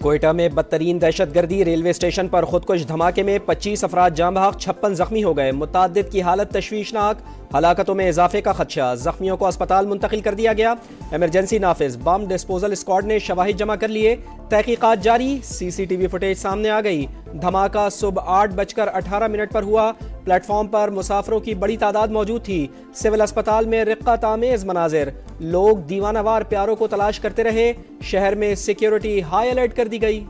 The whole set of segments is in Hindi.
कोयटा में बदतरीन दहशतगर्दी, रेलवे स्टेशन पर खुदकुश धमाके में 25 अफराद जाँ बहक, 56 जख्मी हो गए। मुतादिद की हालत तशवीशनाक, हलाकतों में इजाफे का खदशा। जख्मियों को अस्पताल मुंतकिल कर दिया गया। एमरजेंसी नाफिज बम डिस्पोजल स्क्वाड ने शवाहिद जमा कर लिए। तहकीकात जारी। CCTV फुटेज सामने आ गई। धमाका सुबह 8:18 पर हुआ। प्लेटफॉर्म पर मुसाफिरों की बड़ी तादाद मौजूद थी। सिविल अस्पताल में रिक्कत आमेज मनाजिर, लोग दीवानावार प्यारों को तलाश करते रहे। शहर में सिक्योरिटी हाई अलर्ट कर दी गई।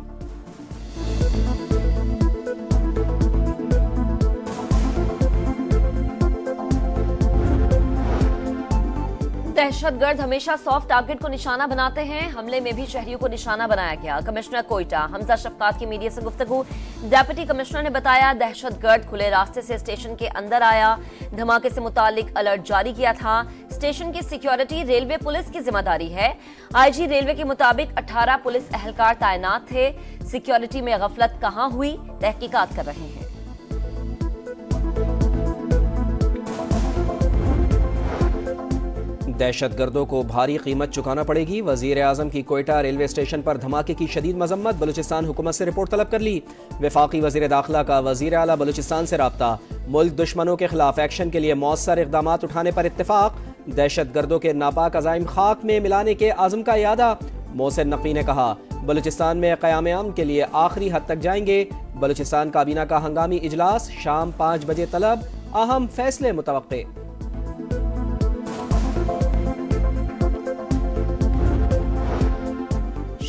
दहशतगर्द हमेशा सॉफ्ट टारगेट को निशाना बनाते हैं। हमले में भी शहरियों को निशाना बनाया गया। कमिश्नर कोयटा हमजा शफकात की मीडिया से गुफ्तगू। डेप्यूटी कमिश्नर ने बताया, दहशतगर्द खुले रास्ते से स्टेशन के अंदर आया। धमाके से मुतालिक अलर्ट जारी किया था। स्टेशन की सिक्योरिटी रेलवे पुलिस की जिम्मेदारी है। IG रेलवे के मुताबिक 18 पुलिस एहलकार तैनात थे। सिक्योरिटी में गफलत कहां हुई, तहकीकात कर रहे हैं। दहशतगर्दों को भारी कीमत चुकाना पड़ेगी। वजीर आजम की कोयटा रेलवे स्टेशन पर धमाके की शदीद मजम्मत। बलूचिस्तान हुकूमत से रिपोर्ट तलब कर ली। वफाकी वजीर दाखिला का वजीर आला बलूचिस्तान से राब्ता। मुल्क दुश्मनों के खिलाफ एक्शन के लिए मौसर इकदाम उठाने पर इत्तेफाक। दहशतगर्दों के नापाक अज़ाइम खाक में मिलाने के आज़म का यादा। मोहसिन नकवी ने कहा, बलूचिस्तान में क़याम अमन के लिए आखिरी हद तक जाएंगे। बलूचिस्तान काबीना का हंगामी इजलास शाम 5 बजे तलब। अहम फैसले मुतवक्के।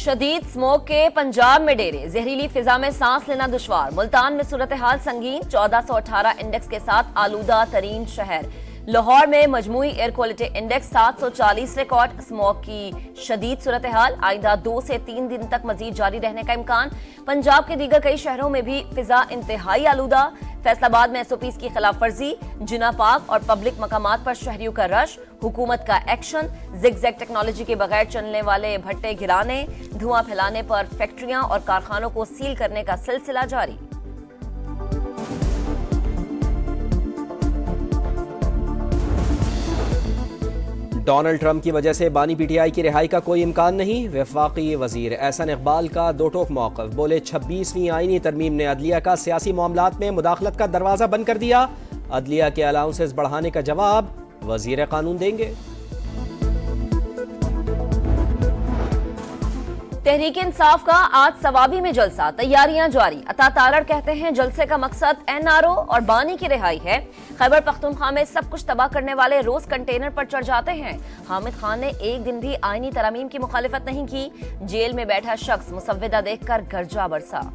शदीद स्मोक के पंजाब में डेरे, जहरीली फिजा में सांस लेना दुश्वार। मुल्तान में सूरत हाल संगीन, 1418 इंडेक्स के साथ आलूदा तरीन शहर। लाहौर में मजमूई air quality index 740 record. Smoke की शदीद सूरत हाल, आइंदा 2 से 3 दिन तक मजीद जारी रहने का इम्कान। पंजाब के दीगर कई शहरों में भी फिजा इंतहाई आलूदा। फैसलाबाद में SOPs की खिलाफ वर्जी, जिना पार्क और पब्लिक मकामात पर शहरियों का रश। हुकूमत का एक्शन, जिगजैग टेक्नोलॉजी के बगैर चलने वाले भट्टे गिराने, धुआं फैलाने पर फैक्ट्रियां और कारखानों को सील करने का सिलसिला जारी। डोनाल्ड ट्रंप की वजह से बानी PTI की रिहाई का कोई इम्कान नहीं। वफाकी वजीर एहसन इकबाल का दो टोक मौक़िफ़। बोले, 26वीं आईनी तरमीम ने अदलिया का सियासी मामलात में मुदाखलत का दरवाज़ा बंद कर दिया। अदलिया के अलाउंसेस बढ़ाने का जवाब वजीर कानून देंगे। तहरीक इंसाफ का आज सवाबी में जलसा, तैयारियां जारी। अता तारड़ कहते हैं, जलसे का मकसद NRO और बानी की रिहाई है। खैबर पख्तूनख्वा में सब कुछ तबाह करने वाले रोज कंटेनर पर चढ़ जाते हैं। हामिद खान ने एक दिन भी आईनी तरामीम की मुखालिफत नहीं की। जेल में बैठा शख्स मुसव्विदा देखकर गर्जा बरसा।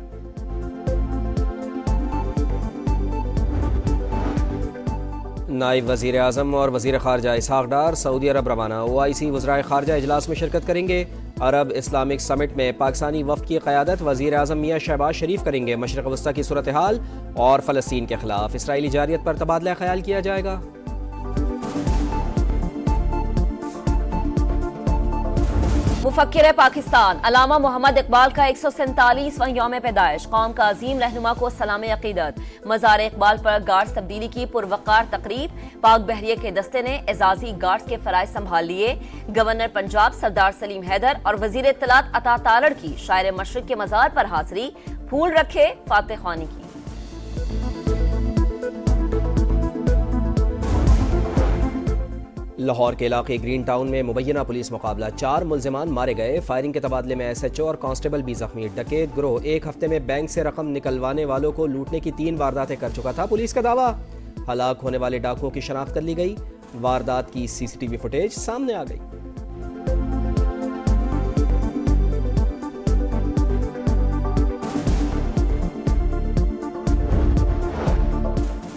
नायब वजीर आजम और वजीर खारजा इसहाक डार सऊदी अरब रवाना। OIC वज़राए खारजा इजलास में शिरकत करेंगे। अरब इस्लामिक समिट में पाकिस्तानी वफ़द की क़यादत वजीर आजम मियां शहबाज शरीफ करेंगे। मशरिक़ वस्ता की सूरत हाल और फ़लस्तीन के खिलाफ इसराइली जारियत पर तबादला ख्याल किया जाएगा। मुफक्किर पाकिस्तान अलामा मोहम्मद इकबाल का 147वां यौम पैदाइश। कौम का अजीम रहनुमा को सलाम अकीदत। मज़ार इकबाल पर गार्ड्स तब्दीली की पुरवकार तकरीब। पाक बहरिया के दस्ते ने एजाजी गार्ड्स के फराइज संभाल लिए। गवर्नर पंजाब सरदार सलीम हैदर और वजीर इत्तलात अता तारड़ की शायर मशरिक के मज़ार पर हाजिरी। फूल रखे फातिह ख्वानी की। लाहौर के इलाके ग्रीन टाउन में मुबैना पुलिस मुकाबला, 4 मुल्जिमान मारे गए। फायरिंग के तबादले में SHO और कांस्टेबल भी जख्मी। डकैत गिरोह एक हफ्ते में बैंक से रकम निकलवाने वालों को लूटने की 3 वारदातें कर चुका था। पुलिस का दावा, हलाक होने वाले डाकुओं की शनाख्त कर ली गई। वारदात की CCTV फुटेज सामने आ गई।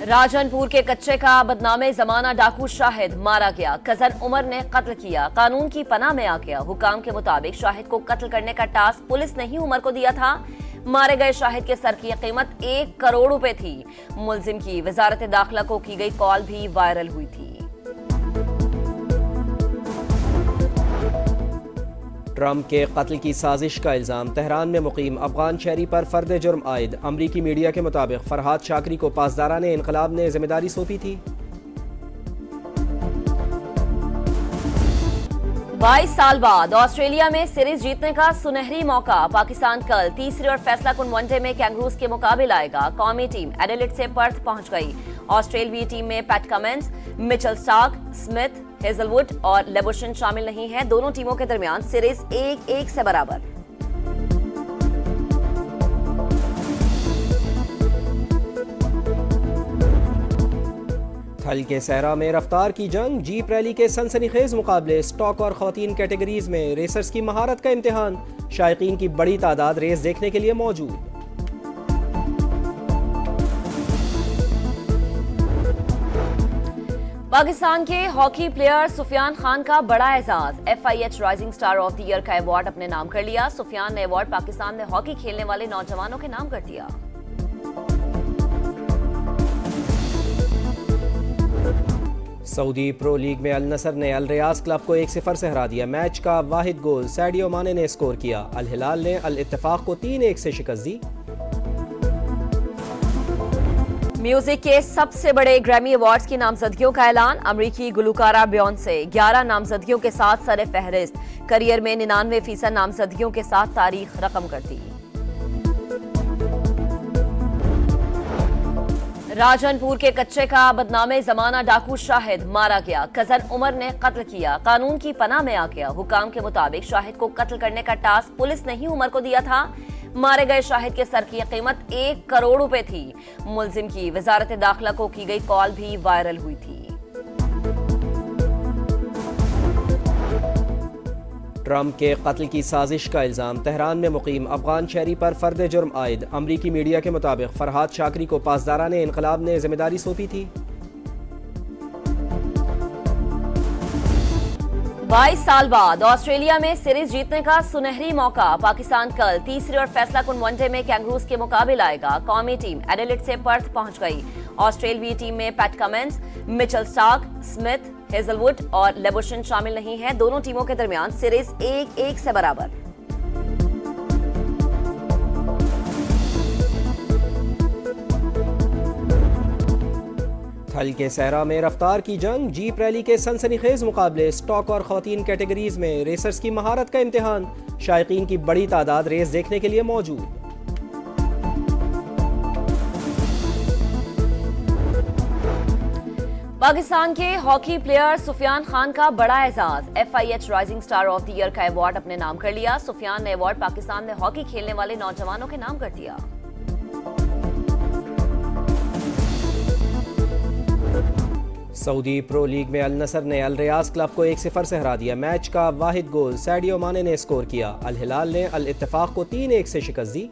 राजनपुर के कच्चे का बदनामे जमाना डाकू शाहिद मारा गया। कजन उमर ने कत्ल किया, कानून की पनाह में आ गया। हुकाम के मुताबिक शाहिद को कत्ल करने का टास्क पुलिस ने ही उमर को दिया था। मारे गए शाहिद के सर की कीमत 1 करोड़ रुपए थी। मुल्जिम की वजारत दाखिला को की गई कॉल भी वायरल हुई थी। ट्रंप के कत्ल की साजिश का इल्जाम। तेहरान में मुकीम अफगान शहरी पर फर्द जुर्म आयद। अमरीकी मीडिया के मुताबिक फरहाद शाकरी को पासदाराने इनकलाब ने जिम्मेदारी सौंपी थी। 22 साल बाद ऑस्ट्रेलिया में सीरीज जीतने का सुनहरी मौका। पाकिस्तान कल तीसरे और फैसलाकुन वनडे में कैंगरूज के मुकाबले आएगा। कौमी टीम एडिलेड से पर्थ पहुंच गई। ऑस्ट्रेलियाई टीम में PAT Cummins, Mitchell Starc, Smith, Hazlewood और लेबुशन शामिल नहीं है। दोनों टीमों के दरमियान सीरीज 1-1 से बराबर। थल के सहरा में रफ्तार की जंग, जीप रैली के सनसनीखेज मुकाबले, स्टॉक और खवातीन कैटेगरीज में रेसर्स की महारत का इम्तिहान। शायकीन की बड़ी तादाद रेस देखने के लिए मौजूद। पाकिस्तान के हॉकी प्लेयर सुफियान खान का बड़ा एजाज। FIH rising star of the year का अवार्ड अपने नाम कर लिया। सुफियान ने अवार्ड पाकिस्तान में हॉकी खेलने वाले नौजवानों के नाम कर दिया। सऊदी प्रो लीग में अल नसर ने अल रियाज क्लब को 1-0 से हरा दिया। मैच का वाहिद गोल सैडियो माने ने स्कोर किया। अल हिलाल ने अल इत्तेफाक को 3-1 से शिकस्त दी। म्यूजिक के सबसे बड़े ग्रैमी अवार्ड्स की नामजदगियों का ऐलान। अमरीकी गुलकारा बियॉन्से 11 नामजदगियों के साथ सरे फहरिस्त। करियर में 99% नामजदगियों के साथ तारीख रकम करती। राजनपुर के कच्चे का बदनामे जमाना डाकू शाहिद मारा गया। कजन उमर ने कत्ल किया। कानून की पनाह में आ गया। हुकाम के मुताबिक शाहिद को कत्ल करने का टास्क पुलिस ने ही उमर को दिया था। मारे गए शाहिद के सर की कीमत 1 करोड़ रुपए थी। मुलजिम की वजारत दाखिला को की गई कॉल भी वायरल हुई थी। ट्रंप के कत्ल की साजिश का इल्जाम। तेहरान में मुकीम अफगान शहरी पर फर्द जुर्म आयद। अमरीकी मीडिया के मुताबिक फरहाद शाकरी को पासदाराने इनकलाब ने जिम्मेदारी सौंपी थी। 22 साल बाद ऑस्ट्रेलिया में सीरीज जीतने का सुनहरी मौका। पाकिस्तान कल तीसरे और फैसलाकुन वनडे में कैंगरूज के मुकाबले आएगा। कौमी टीम एडिलेड से पर्थ पहुंच गई। ऑस्ट्रेलियाई टीम में PAT Cummins, Mitchell Starc, Smith, Hazlewood और लेबुशन शामिल नहीं है। दोनों टीमों के दरमियान सीरीज 1-1 से बराबर। थल के सहरा में रफ्तार की जंग, जीप रैली के सनसनीखेज मुकाबले, स्टॉक और खवातीन कैटेगरीज में रेसर्स की महारत का इम्तिहान। शायकीन की बड़ी तादाद रेस देखने के लिए मौजूद। पाकिस्तान के हॉकी प्लेयर सुफियान खान का बड़ा एजाज। FIH rising star of the year का अवार्ड अपने नाम कर लिया। सुफियान ने अवार्ड पाकिस्तान में हॉकी खेलने वाले नौजवानों के नाम कर दिया। सऊदी प्रो लीग में अल नसर ने अल रियाज क्लब को 1-0 से हरा दिया। मैच का वाहिद गोल सैडियो माने ने स्कोर किया। अल हिलाल ने अल इत्तेफाक को 3-1 से शिकस्त दी।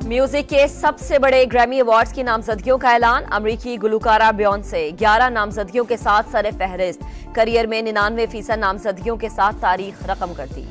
म्यूजिक के सबसे बड़े ग्रैमी अवार्ड्स की नामजदगियों का ऐलान। अमरीकी गुलकारा बियॉन्से 11 नामजदगियों के साथ सरे फहरिस्त। करियर में 99% नामजदगियों के साथ तारीख रकम करती।